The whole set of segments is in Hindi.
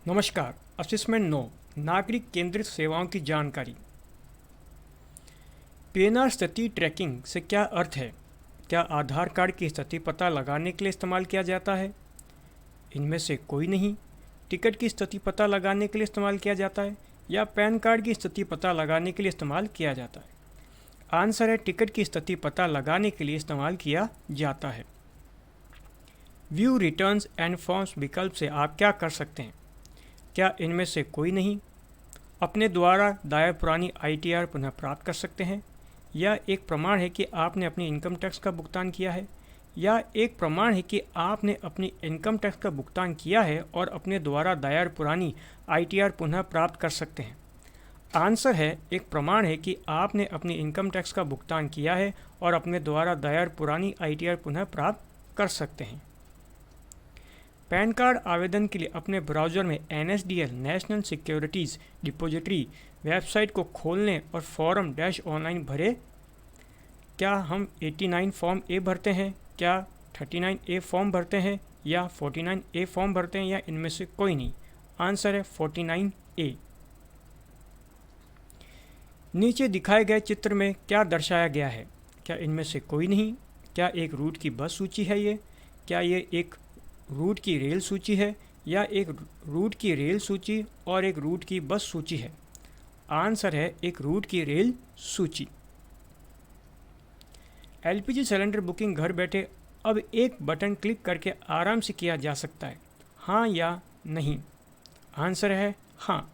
नमस्कार। असेसमेंट 9 नागरिक केंद्रित सेवाओं की जानकारी। पीएनआर स्थिति ट्रैकिंग से क्या अर्थ है? क्या आधार कार्ड की स्थिति पता लगाने के लिए इस्तेमाल किया जाता है? इनमें से कोई नहीं। टिकट की स्थिति पता लगाने के लिए इस्तेमाल किया जाता है या पैन कार्ड की स्थिति पता लगाने के लिए इस्तेमाल किया जाता है? आंसर है टिकट की स्थिति पता लगाने के लिए इस्तेमाल किया जाता है। व्यू रिटर्न्स एंड फॉर्म्स विकल्प से आप क्या कर सकते हैं? क्या इनमें से कोई नहीं? अपने द्वारा दायर पुरानी आईटीआर पुनः प्राप्त कर सकते हैं। यह एक प्रमाण है कि आपने अपनी इनकम टैक्स का भुगतान किया है। या एक प्रमाण है कि आपने अपनी इनकम टैक्स का भुगतान किया है और अपने द्वारा दायर पुरानी आईटीआर पुनः प्राप्त कर सकते हैं। आंसर है एक प्रमाण है कि आपने अपनी इनकम टैक्स का भुगतान किया है और अपने द्वारा दायर पुरानी आईटीआर पुनः प्राप्त कर सकते हैं। पैन कार्ड आवेदन के लिए अपने ब्राउज़र में NSDL national securities depository website को खोलने और फॉर्म डैश ऑनलाइन भरें। क्या हम 89 फॉर्म ए भरते हैं, क्या 39A फॉर्म भरते हैं या 49A फॉर्म भरते हैं या इनमें से कोई नहीं? आंसर है 49A। नीचे दिखाए गए चित्र में क्या दर्शाया गया है? क्या इनमें से कोई नहीं? क्या एक रूट की बस सूची है ये? क्या ये एक रूट की रेल सूची है या एक रूट की रेल सूची और एक रूट की बस सूची है? आंसर है एक रूट की रेल सूची। LPG सिलेंडर बुकिंग घर बैठे अब एक बटन क्लिक करके आराम से किया जा सकता है, हाँ या नहीं? आंसर है हाँ।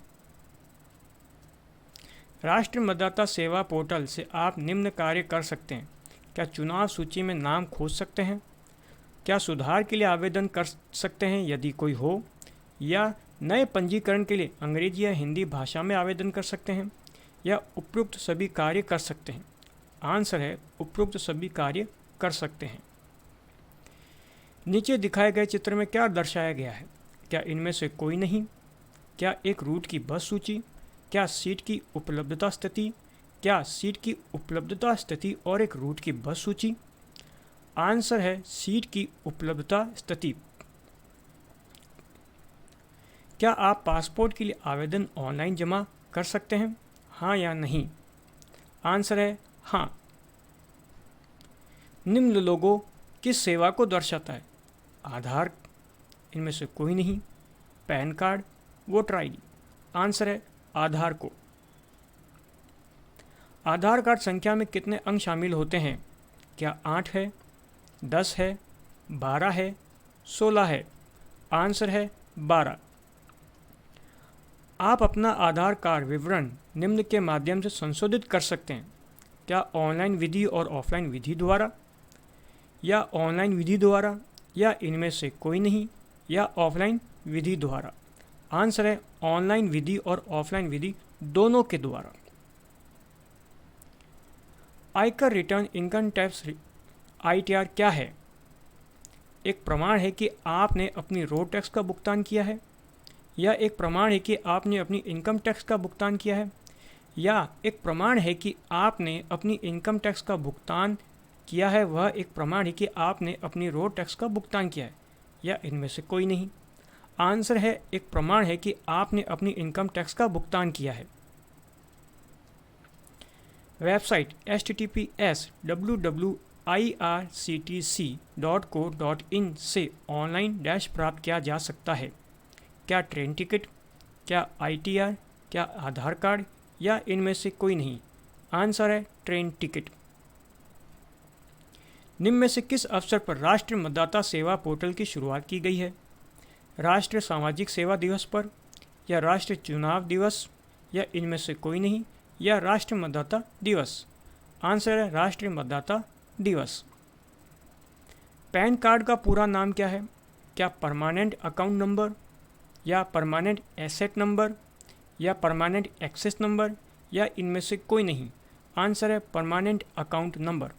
राष्ट्रीय मतदाता सेवा पोर्टल से आप निम्न कार्य कर सकते हैं। क्या चुनाव सूची में नाम खोज सकते हैं? क्या सुधार के लिए आवेदन कर सकते हैं यदि कोई हो? या नए पंजीकरण के लिए अंग्रेजी या हिंदी भाषा में आवेदन कर सकते हैं? या उपयुक्त सभी कार्य कर सकते हैं? आंसर है उपयुक्त सभी कार्य कर सकते हैं। नीचे दिखाए गए चित्र में क्या दर्शाया गया है? क्या इनमें से कोई नहीं? क्या एक रूट की बस सूची? क्या सीट की उपलब्धता स्थिति? क्या सीट की उपलब्धता स्थिति और एक रूट की बस सूची? आंसर है सीट की उपलब्धता स्थिति। क्या आप पासपोर्ट के लिए आवेदन ऑनलाइन जमा कर सकते हैं, हाँ या नहीं? आंसर है हाँ। निम्न लोगो किस सेवा को दर्शाता है? आधार, इनमें से कोई नहीं। Pan card, voter ID. Answer है आधार को। आधार कार्ड संख्या में कितने अंक शामिल होते हैं? क्या 8 है, 10 है, 12 है, 16 है? आंसर है 12। आप अपना आधार कार्ड विवरण निम्न के माध्यम से संशोधित कर सकते हैं। क्या ऑनलाइन विधि और ऑफलाइन विधि द्वारा, या ऑनलाइन विधि द्वारा, या इनमें से कोई नहीं, या ऑफलाइन विधि द्वारा? आंसर है ऑनलाइन विधि और ऑफलाइन विधि दोनों के द्वारा। आयकर रिटर्न इनकम टैक्स ITR क्या है? एक प्रमाण है कि आपने अपनी रोड टैक्स का भुगतान किया है, या एक प्रमाण है कि आपने अपनी इनकम टैक्स का भुगतान किया है, या एक प्रमाण है कि आपने अपनी इनकम टैक्स का भुगतान किया है, वह एक प्रमाण है कि आपने अपनी रोड टैक्स का भुगतान किया है, या इनमें से कोई नहीं? आंसर है एक प्रमाण है कि आपने अपनी इनकम टैक्स का भुगतान किया है। वेबसाइट https://www.irctc.co.in से ऑनलाइन डैश प्राप्त किया जा सकता है। क्या ट्रेन टिकट, क्या ITR, क्या आधार कार्ड, या इनमें से कोई नहीं? आंसर है ट्रेन टिकट। निम्न में से किस अवसर पर राष्ट्रीय मतदाता सेवा पोर्टल की शुरुआत की गई है? राष्ट्रीय सामाजिक सेवा दिवस पर, या राष्ट्रीय चुनाव दिवस, या इनमें से कोई नहीं, या राष्ट्रीय मतदाता दिवस? आंसर है राष्ट्रीय मतदाता दिवस। पैन कार्ड का पूरा नाम क्या है? क्या परमानेंट अकाउंट नंबर, या परमानेंट एसेट नंबर, या परमानेंट एक्सेस नंबर, या इनमें से कोई नहीं? आंसर है परमानेंट अकाउंट नंबर।